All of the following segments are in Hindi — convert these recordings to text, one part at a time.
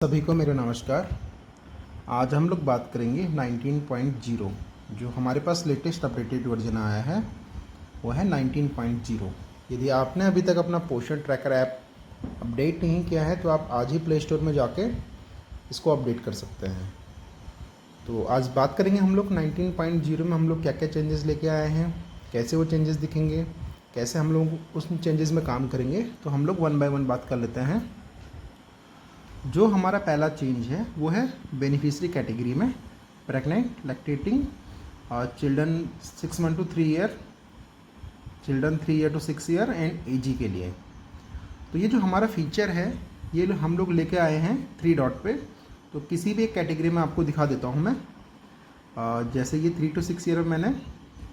सभी को मेरा नमस्कार। आज हम लोग बात करेंगे 19.0। जो हमारे पास लेटेस्ट अपडेटेड वर्जन आया है वो है 19.0। यदि आपने अभी तक अपना पोषण ट्रैकर ऐप अपडेट नहीं किया है तो आप आज ही प्ले स्टोर में जाके इसको अपडेट कर सकते हैं। तो आज बात करेंगे हम लोग 19.0 में हम लोग क्या क्या चेंजेस लेके आए हैं, कैसे वो चेंजेस दिखेंगे, कैसे हम लोग उस चेंजेस में काम करेंगे। तो हम लोग वन बाय वन बात कर लेते हैं। जो हमारा पहला चेंज है वो है बेनिफिशियरी कैटेगरी में प्रेग्नेंट, लैक्टेटिंग और children 6 month to 3 year, children 3 year to 6 year and AG के लिए। तो ये जो हमारा फीचर है ये हम लोग लेके आए हैं 3 डॉट पे। तो किसी भी एक कैटेगरी में आपको दिखा देता हूँ मैं। जैसे ये 3 to 6 ईयर में मैंने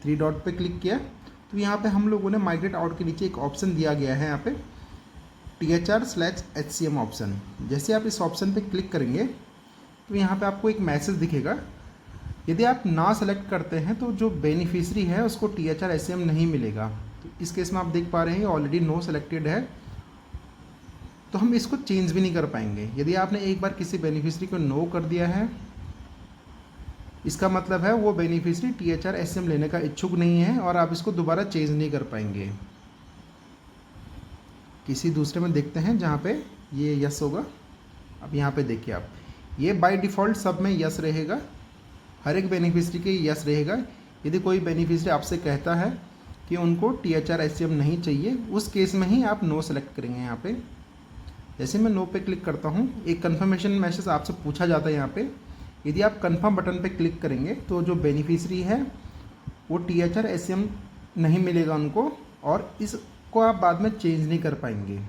3 डॉट पे क्लिक किया तो यहाँ पे हम लोगों ने माइग्रेट आउट के नीचे एक ऑप्शन दिया गया है यहाँ पे THR/HCM ऑप्शन। जैसे आप इस ऑप्शन पे क्लिक करेंगे तो यहाँ पे आपको एक मैसेज दिखेगा। यदि आप ना सेलेक्ट करते हैं तो जो बेनिफिशियरी है उसको THR/HCM नहीं मिलेगा। तो इस केस में आप देख पा रहे हैं ऑलरेडी नो सेलेक्टेड है, तो हम इसको चेंज भी नहीं कर पाएंगे। यदि आपने एक बार किसी बेनिफिशियरी को नो कर दिया है इसका मतलब है वो बेनिफिशियरी THR/HCM लेने का इच्छुक नहीं है और आप इसको दोबारा चेंज नहीं कर पाएंगे। किसी दूसरे में देखते हैं जहाँ पे ये यस होगा। अब यहाँ पे देखिए आप, ये बाय डिफ़ॉल्ट सब में यस रहेगा, हर एक बेनिफिशियरी के यस रहेगा। यदि कोई बेनिफिशियरी आपसे कहता है कि उनको THR/HCM नहीं चाहिए उस केस में ही आप नो सेलेक्ट करेंगे। यहाँ पे जैसे मैं नो पे क्लिक करता हूँ एक कन्फर्मेशन मैसेज आपसे पूछा जाता है। यहाँ पे यदि आप कन्फर्म बटन पे क्लिक करेंगे तो जो बेनिफिशियरी है वो THR/HCM नहीं मिलेगा उनको और इसको आप बाद में चेंज नहीं कर पाएंगे।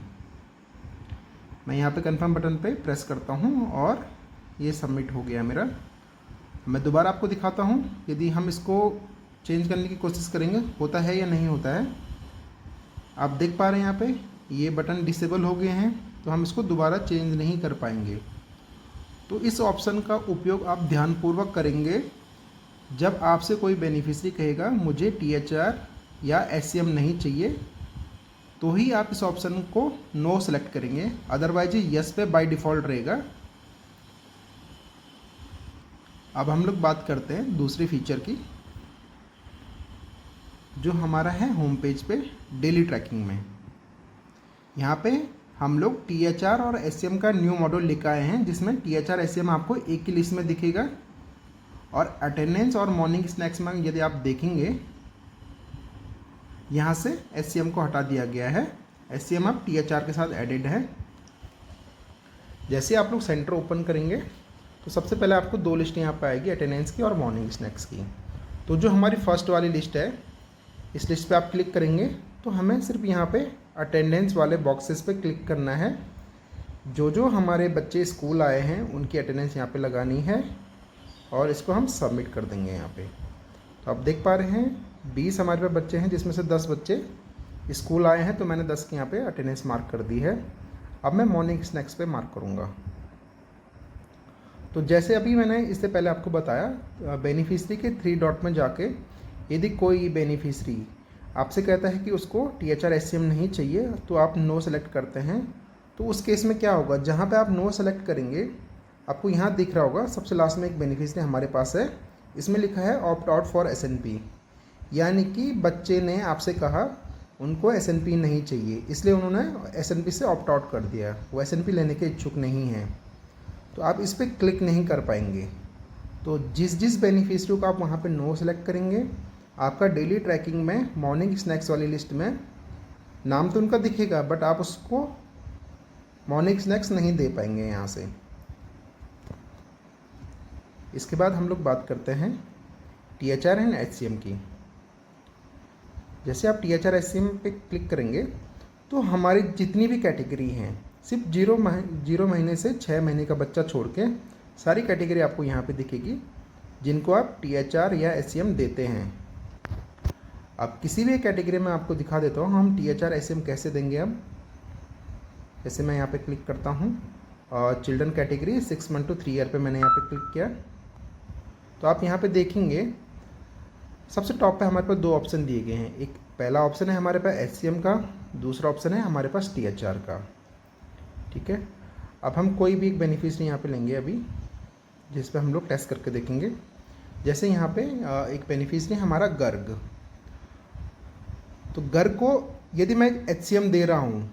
मैं यहाँ पे कन्फर्म बटन पे प्रेस करता हूँ और ये सबमिट हो गया मेरा। मैं दोबारा आपको दिखाता हूँ यदि हम इसको चेंज करने की कोशिश करेंगे होता है या नहीं होता है। आप देख पा रहे हैं यहाँ पे ये बटन डिसेबल हो गए हैं तो हम इसको दोबारा चेंज नहीं कर पाएंगे। तो इस ऑप्शन का उपयोग आप ध्यानपूर्वक करेंगे जब आपसे कोई बेनिफिशियरी कहेगा मुझे THR या HCM नहीं चाहिए तो ही आप इस ऑप्शन को नो सेलेक्ट करेंगे, अदरवाइज ये यस पे बाय डिफ़ॉल्ट रहेगा। अब हम लोग बात करते हैं दूसरे फीचर की जो हमारा है होम पेज पे डेली ट्रैकिंग में। यहाँ पे हम लोग THR और HCM का न्यू मॉड्यूल लेकर आए हैं जिसमें THR HCM आपको एक ही लिस्ट में दिखेगा और अटेंडेंस और मॉर्निंग स्नैक्स में यदि आप देखेंगे यहाँ से HCM को हटा दिया गया है। HCM अब THR के साथ एडेड है। जैसे आप लोग सेंटर ओपन करेंगे तो सबसे पहले आपको 2 लिस्ट यहाँ पर आएगी, अटेंडेंस की और मॉर्निंग स्नैक्स की। तो जो हमारी फर्स्ट वाली लिस्ट है इस लिस्ट पे आप क्लिक करेंगे तो हमें सिर्फ यहाँ पे अटेंडेंस वाले बॉक्सेस पे क्लिक करना है। जो हमारे बच्चे स्कूल आए हैं उनकी अटेंडेंस यहाँ पे लगानी है और इसको हम सबमिट कर देंगे यहाँ पे। तो आप देख पा रहे हैं 20 हमारे पास बच्चे हैं जिसमें से 10 बच्चे स्कूल आए हैं तो मैंने 10 की यहाँ पे अटेंडेंस मार्क कर दी है। अब मैं मॉर्निंग स्नैक्स पे मार्क करूँगा। तो जैसे अभी मैंने इससे पहले आपको बताया बेनिफिशियरी के 3 डॉट में जाके यदि कोई बेनिफिशियरी आपसे कहता है कि उसको THR/HCM नहीं चाहिए तो आप नो सेलेक्ट करते हैं। तो उस केस में क्या होगा, जहाँ पे आप नो सेलेक्ट करेंगे आपको यहाँ दिख रहा होगा सबसे लास्ट में एक बेनिफिशियरी हमारे पास है, इसमें लिखा है ऑप्ट आउट फॉर SNP, यानी कि बच्चे ने आपसे कहा उनको SNP नहीं चाहिए इसलिए उन्होंने SNP से ऑप्ट आउट कर दिया, वो SNP लेने के इच्छुक नहीं हैं। तो आप इस पर क्लिक नहीं कर पाएंगे। तो जिस बेनिफिशियरी को आप वहाँ पे नो सेलेक्ट करेंगे आपका डेली ट्रैकिंग में मॉर्निंग स्नैक्स वाली लिस्ट में नाम तो उनका दिखेगा बट आप उसको मॉर्निंग स्नैक्स नहीं दे पाएंगे यहाँ से। इसके बाद हम लोग बात करते हैं THR एंड HCM की। जैसे आप THR/HCM पे क्लिक करेंगे तो हमारी जितनी भी कैटेगरी हैं सिर्फ 0 महीने से 6 महीने का बच्चा छोड़ के सारी कैटेगरी आपको यहाँ पे दिखेगी जिनको आप THR या HCM देते हैं। अब किसी भी कैटेगरी में आपको दिखा देता हूँ हम THR/HCM कैसे देंगे। अब जैसे मैं यहाँ पे क्लिक करता हूँ और children category 6 month to 3 year पे मैंने यहाँ पे क्लिक किया तो आप यहाँ पे देखेंगे सबसे टॉप पे हमारे पास 2 ऑप्शन दिए गए हैं। एक पहला ऑप्शन है हमारे पास HCM का, दूसरा ऑप्शन है हमारे पास THR का। ठीक है। अब हम कोई भी एक बेनिफिशियरी यहाँ पे लेंगे अभी, जिस पे हम लोग टेस्ट करके देखेंगे। जैसे यहाँ पे एक बेनिफिशियरी हमारा गर्ग, तो गर्ग को यदि मैं HCM दे रहा हूँ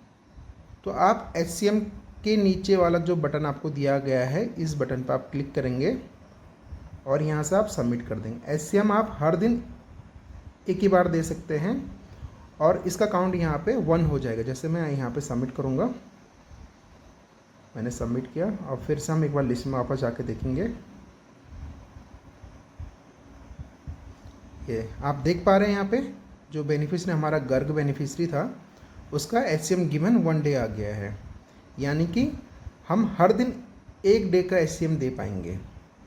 तो आप HCM के नीचे वाला जो बटन आपको दिया गया है, इस बटन पर आप क्लिक करेंगे और यहाँ से आप सबमिट कर देंगे। HCM आप हर दिन एक ही बार दे सकते हैं और इसका काउंट यहाँ पे 1 हो जाएगा। जैसे मैं यहाँ पे सबमिट करूँगा, मैंने सबमिट किया और फिर से हम एक बार लिस्ट में वापस जाके देखेंगे। ये आप देख पा रहे हैं यहाँ पे जो बेनिफिशियरी हमारा गर्ग बेनिफिशियरी था, उसका HCM गिवन 1 डे आ गया है, यानी कि हम हर दिन 1 डे का HCM दे पाएंगे।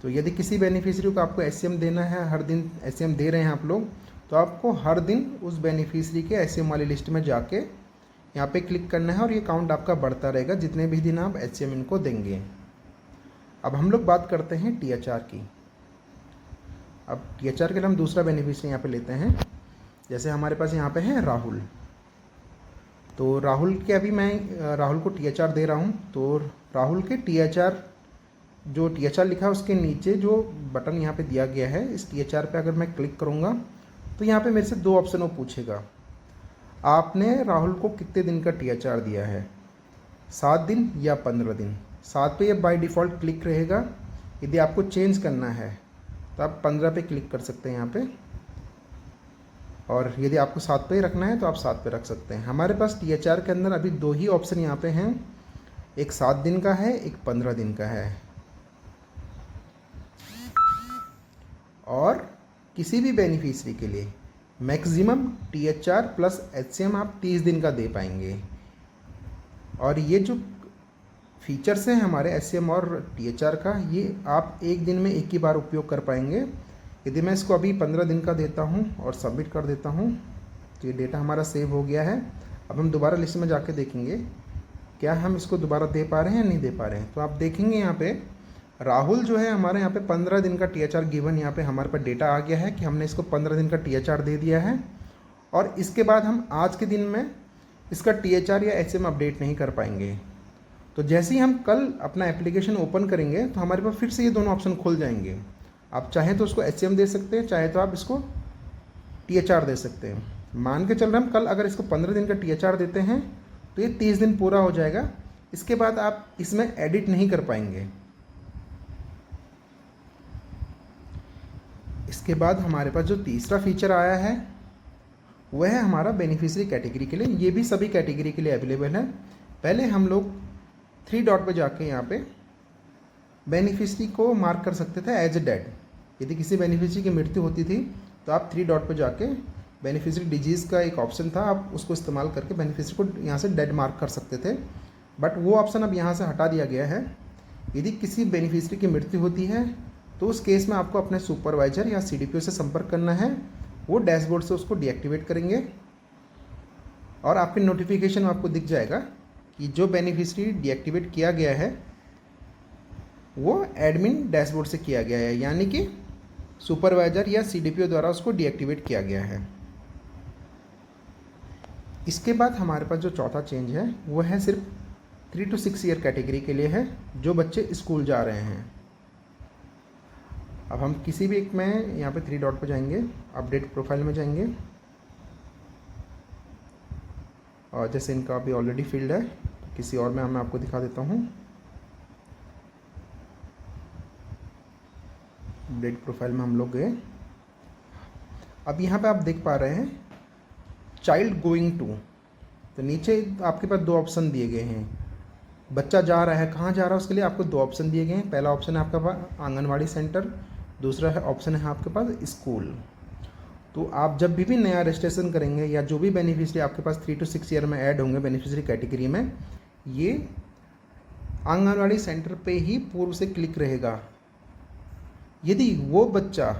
तो यदि किसी बेनिफिशियरी को आपको HCM देना है, हर दिन HCM दे रहे हैं आप लोग, तो आपको हर दिन उस बेनिफिशियरी के HCM वाली लिस्ट में जाके यहाँ पे क्लिक करना है और ये काउंट आपका बढ़ता रहेगा जितने भी दिन आप HCM इनको देंगे। अब हम लोग बात करते हैं THR की। अब THR के लिए हम दूसरा बेनिफिशियरी यहाँ पे लेते हैं। जैसे हमारे पास यहाँ पे है राहुल, तो राहुल के अभी मैं राहुल को THR दे रहा हूँ। तो राहुल के THR, जो THR लिखा है उसके नीचे जो बटन यहाँ पे दिया गया है, इस THR पे अगर मैं क्लिक करूँगा तो यहाँ पे मेरे से 2 ऑप्शन वो पूछेगा, आपने राहुल को कितने दिन का THR दिया है, 7 दिन या 15 दिन। 7 पे ये बाय डिफ़ॉल्ट क्लिक रहेगा। यदि आपको चेंज करना है तो आप 15 पे क्लिक कर सकते हैं यहाँ पे, और यदि आपको 7 पे ही रखना है तो आप 7 पे रख सकते हैं। हमारे पास THR के अंदर अभी 2 ही ऑप्शन यहाँ पे हैं, एक 7 दिन का है, एक 15 दिन का है। और किसी भी बेनिफिशियरी के लिए मैक्सिमम THR प्लस HCM आप 30 दिन का दे पाएंगे। और ये जो फीचर्स हैं हमारे HCM और THR का, ये आप एक दिन में एक ही बार उपयोग कर पाएंगे। यदि मैं इसको अभी 15 दिन का देता हूँ और सबमिट कर देता हूँ तो ये डेटा हमारा सेव हो गया है। अब हम दोबारा लिस्ट में जाके देखेंगे क्या हम इसको दोबारा दे पा रहे हैं या नहीं दे पा रहे हैं। तो आप देखेंगे यहाँ पे राहुल जो है हमारे यहाँ पे 15 दिन का THR गिवन, यहाँ पे हमारे पास डेटा आ गया है कि हमने इसको 15 दिन का THR दे दिया है। और इसके बाद हम आज के दिन में इसका THR या HCM अपडेट नहीं कर पाएंगे। तो जैसे ही हम कल अपना एप्लीकेशन ओपन करेंगे तो हमारे पास फिर से ये दोनों ऑप्शन खुल जाएंगे। आप चाहें तो उसको HCM दे सकते हैं, चाहे तो आप इसको THR दे सकते हैं। मान के चल रहे हम कल अगर इसको 15 दिन का THR देते हैं तो ये 30 दिन पूरा हो जाएगा। इसके बाद आप इसमें एडिट नहीं कर पाएंगे। इसके बाद हमारे पास जो तीसरा फीचर आया है वह है हमारा बेनिफिशियरी कैटेगरी के लिए। ये भी सभी कैटेगरी के लिए अवेलेबल है। पहले हम लोग 3 डॉट पे जाके यहाँ पे बेनिफिशियरी को मार्क कर सकते थे एज डेड। यदि किसी बेनिफिशियरी की मृत्यु होती थी तो आप 3 डॉट पे जाके बेनिफिशियरी डिजीज़ का एक ऑप्शन था, आप उसको इस्तेमाल करके बेनिफिशियरी को यहाँ से डेड मार्क कर सकते थे। बट वो ऑप्शन अब यहाँ से हटा दिया गया है। यदि किसी बेनिफिशियरी की मृत्यु होती है तो उस केस में आपको अपने सुपरवाइजर या CDPO से संपर्क करना है। वो डैशबोर्ड से उसको डीएक्टिवेट करेंगे और आपके नोटिफिकेशन में आपको दिख जाएगा कि जो बेनिफिशियरी डीएक्टिवेट किया गया है वो एडमिन डैशबोर्ड से किया गया है, यानी कि सुपरवाइजर या CDPO द्वारा उसको डीएक्टिवेट किया गया है। इसके बाद हमारे पास जो चौथा चेंज है वो है सिर्फ 3 to 6 ईयर कैटेगरी के लिए है, जो बच्चे स्कूल जा रहे हैं। अब हम किसी भी एक में यहाँ पे 3 डॉट पर जाएंगे, अपडेट प्रोफाइल में जाएंगे और जैसे इनका अभी ऑलरेडी फील्ड है किसी और में मैं आपको दिखा देता हूँ। अपडेट प्रोफाइल में हम लोग गए। अब यहाँ पे आप देख पा रहे हैं चाइल्ड गोइंग टू, तो नीचे आपके पास 2 ऑप्शन दिए गए हैं। बच्चा जा रहा है, कहाँ जा रहा है उसके लिए आपको 2 ऑप्शन दिए गए हैं। पहला ऑप्शन है आपका पास आंगनवाड़ी सेंटर, दूसरा है ऑप्शन है आपके पास स्कूल। तो आप जब भी नया रजिस्ट्रेशन करेंगे या जो भी बेनिफिशियरी आपके पास 3 to 6 ईयर में ऐड होंगे बेनिफिशियरी कैटेगरी में, ये आंगनवाड़ी सेंटर पे ही पूर्व से क्लिक रहेगा। यदि वो बच्चा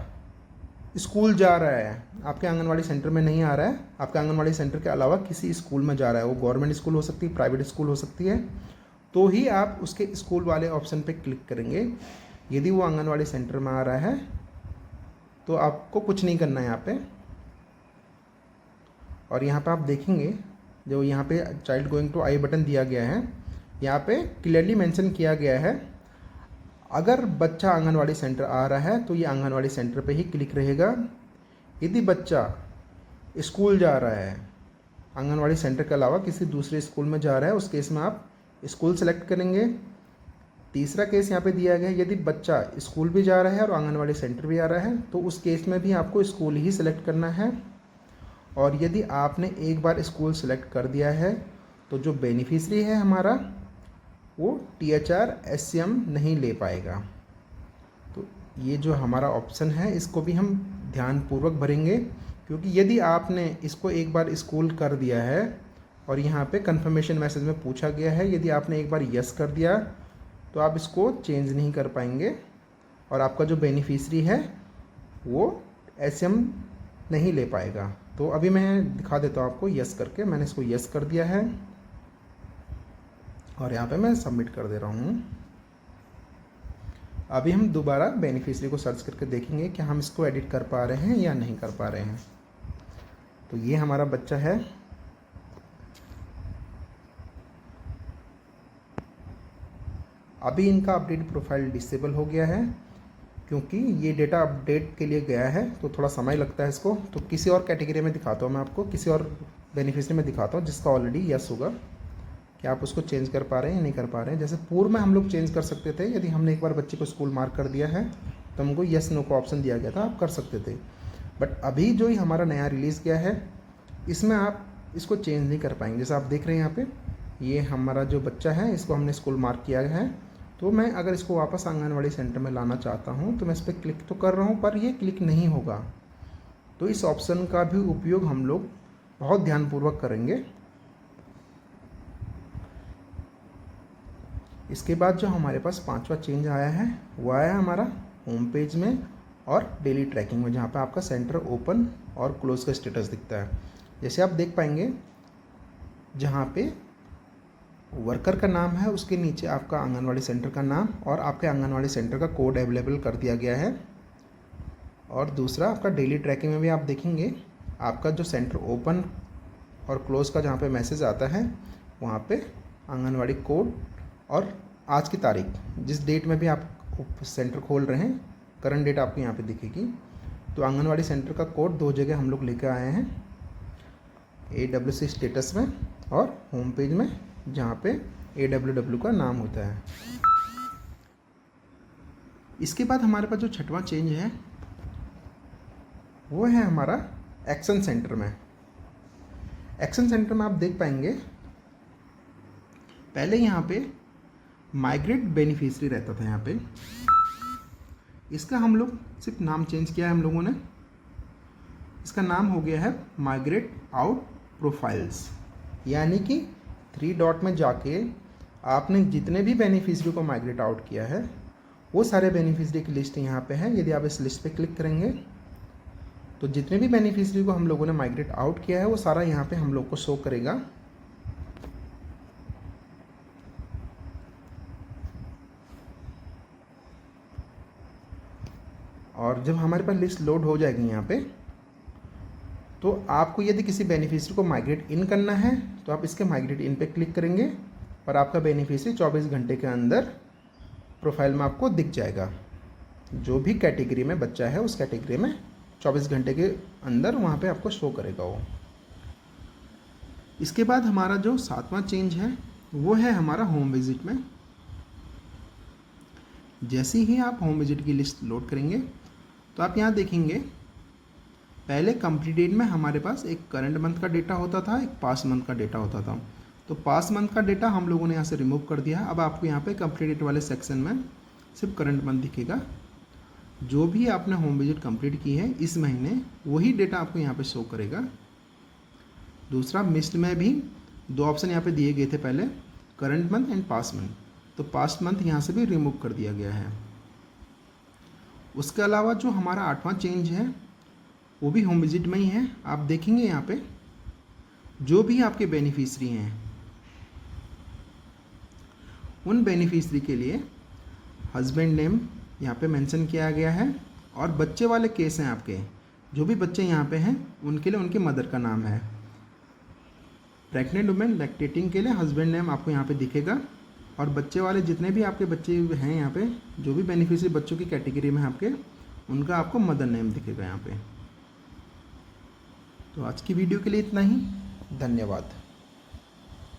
स्कूल जा रहा है, आपके आंगनवाड़ी सेंटर में नहीं आ रहा है, आपके आंगनवाड़ी सेंटर के अलावा किसी स्कूल में जा रहा है, वो गवर्नमेंट स्कूल हो सकती है, प्राइवेट स्कूल हो सकती है, तो ही आप उसके स्कूल वाले ऑप्शन पे क्लिक करेंगे। यदि वो आंगनवाड़ी सेंटर में आ रहा है तो आपको कुछ नहीं करना है यहाँ पे। और यहाँ पे आप देखेंगे जो यहाँ पे child going to I button दिया गया है, यहाँ पे क्लियरली मेंशन किया गया है, अगर बच्चा आंगनवाड़ी सेंटर आ रहा है तो ये आंगनवाड़ी सेंटर पे ही क्लिक रहेगा। यदि बच्चा स्कूल जा रहा है, आंगनवाड़ी सेंटर के अलावा किसी दूसरे स्कूल में जा रहा है, उस केस में आप स्कूल सेलेक्ट करेंगे। तीसरा केस यहाँ पे दिया गया है, यदि बच्चा स्कूल भी जा रहा है और आंगनवाड़ी सेंटर भी आ रहा है तो उस केस में भी आपको स्कूल ही सिलेक्ट करना है। और यदि आपने एक बार स्कूल सेलेक्ट कर दिया है तो जो बेनिफिशरी है हमारा वो THR SCM नहीं ले पाएगा। तो ये जो हमारा ऑप्शन है इसको भी हम ध्यानपूर्वक भरेंगे, क्योंकि यदि आपने इसको एक बार स्कूल कर दिया है और यहाँ पे कंफर्मेशन मैसेज में पूछा गया है, यदि आपने एक बार यस कर दिया तो आप इसको चेंज नहीं कर पाएंगे और आपका जो बेनिफिशरी है वो SCM नहीं ले पाएगा। तो अभी मैं दिखा देता हूँ आपको यस करके। मैंने इसको यस कर दिया है और यहाँ पे मैं सबमिट कर दे रहा हूँ। अभी हम दोबारा बेनिफिशरी को सर्च करके देखेंगे कि हम इसको एडिट कर पा रहे हैं या नहीं कर पा रहे हैं। तो ये हमारा बच्चा है। अभी इनका अपडेट प्रोफाइल डिसेबल हो गया है, क्योंकि ये डेटा अपडेट के लिए गया है तो थोड़ा समय लगता है इसको। तो किसी और कैटेगरी में दिखाता हूँ मैं आपको, किसी और बेनिफिशरी में दिखाता हूँ जिसका ऑलरेडी यस होगा कि आप उसको चेंज कर पा रहे हैं या नहीं कर पा रहे हैं। जैसे पूर्व में हम लोग चेंज कर सकते थे, यदि हमने एक बार बच्चे को स्कूल मार्क कर दिया है तो हमको यस नो का ऑप्शन दिया गया था, आप कर सकते थे। बट अभी जो ही हमारा नया रिलीज़ किया है इसमें आप इसको चेंज नहीं कर पाएंगे। जैसे आप देख रहे हैं यहाँ पे ये हमारा जो बच्चा है इसको हमने स्कूल मार्क किया है, तो मैं अगर इसको वापस आंगनवाड़ी सेंटर में लाना चाहता हूँ तो मैं इस पर क्लिक तो कर रहा हूँ पर ये क्लिक नहीं होगा। तो इस ऑप्शन का भी उपयोग हम लोग बहुत ध्यानपूर्वक करेंगे। इसके बाद जो हमारे पास पांचवा चेंज आया है वो आया है हमारा होम पेज में और डेली ट्रैकिंग में, जहाँ पे आपका सेंटर ओपन और क्लोज का स्टेटस दिखता है। जैसे आप देख पाएंगे जहाँ पे वर्कर का नाम है उसके नीचे आपका आंगनवाड़ी सेंटर का नाम और आपके आंगनवाड़ी सेंटर का कोड अवेलेबल कर दिया गया है। और दूसरा आपका डेली ट्रैकिंग में भी आप देखेंगे आपका जो सेंटर ओपन और क्लोज का जहाँ पे मैसेज आता है वहाँ पे आंगनवाड़ी कोड और आज की तारीख, जिस डेट में भी आप सेंटर खोल रहे हैं करंट डेट आपको यहाँ पे दिखेगी। तो आंगनवाड़ी सेंटर का कोड 2 जगह हम लोग लेकर आए हैं, AWC स्टेटस में और होम पेज में जहाँ पे AWW का नाम होता है। इसके बाद हमारे पास जो छठवां चेंज है वो है हमारा एक्शन सेंटर में। एक्शन सेंटर में आप देख पाएंगे पहले यहाँ पे माइग्रेट बेनिफिशरी रहता था, यहाँ पे इसका हम लोग सिर्फ नाम चेंज किया है हम लोगों ने। इसका नाम हो गया है माइग्रेट आउट प्रोफाइल्स, यानी कि 3 डॉट में जाके आपने जितने भी बेनिफिशरी को माइग्रेट आउट किया है वो सारे बेनिफिशरी की लिस्ट यहाँ पे है। यदि आप इस लिस्ट पे क्लिक करेंगे तो जितने भी बेनिफिशरी को हम लोगों ने माइग्रेट आउट किया है वो सारा यहाँ पे हम लोग को शो करेगा। और जब हमारे पास लिस्ट लोड हो जाएगी यहाँ पे तो आपको यदि किसी बेनिफिशरी को माइग्रेट इन करना है तो आप इसके माइग्रेट इन पे क्लिक करेंगे और आपका बेनिफिशरी 24 घंटे के अंदर प्रोफाइल में आपको दिख जाएगा। जो भी कैटेगरी में बच्चा है उस कैटेगरी में 24 घंटे के अंदर वहाँ पे आपको शो करेगा वो। इसके बाद हमारा जो 7वां चेंज है वो है हमारा होम विजिट में। जैसे ही आप होम विजिट की लिस्ट लोड करेंगे तो आप यहाँ देखेंगे पहले कंप्लीटेड में हमारे पास एक करंट मंथ का डेटा होता था, एक पास्ट मंथ का डेटा होता था। तो पास्ट मंथ का डेटा हम लोगों ने यहाँ से रिमूव कर दिया। अब आपको यहाँ पे कंप्लीटेड वाले सेक्शन में सिर्फ करंट मंथ दिखेगा। जो भी आपने होम विजिट कंप्लीट की है इस महीने वही डेटा आपको यहाँ पे शो करेगा। दूसरा मिस्ड में भी 2 ऑप्शन यहाँ पे दिए गए थे पहले, current month and past month. तो पास्ट मंथ यहाँ से भी रिमूव कर दिया गया है। उसके अलावा जो हमारा 8वां चेंज है वो भी होम विजिट में ही है। आप देखेंगे यहाँ पे जो भी आपके बेनिफिशरी हैं उन बेनिफिशरी के लिए हस्बैंड नेम यहाँ पे मेंशन किया गया है और बच्चे वाले केस हैं आपके, जो भी बच्चे यहाँ पे हैं उनके लिए उनके मदर का नाम है। प्रेग्नेंट वुमेन लैक्टेटिंग के लिए हस्बैंड नेम आपको यहाँ पे दिखेगा और बच्चे वाले जितने भी आपके बच्चे हैं यहाँ पे, जो भी बेनिफिशियरी बच्चों की कैटेगरी में आपके, उनका आपको मदर नेम दिखेगा यहाँ पे। तो आज की वीडियो के लिए इतना ही, धन्यवाद।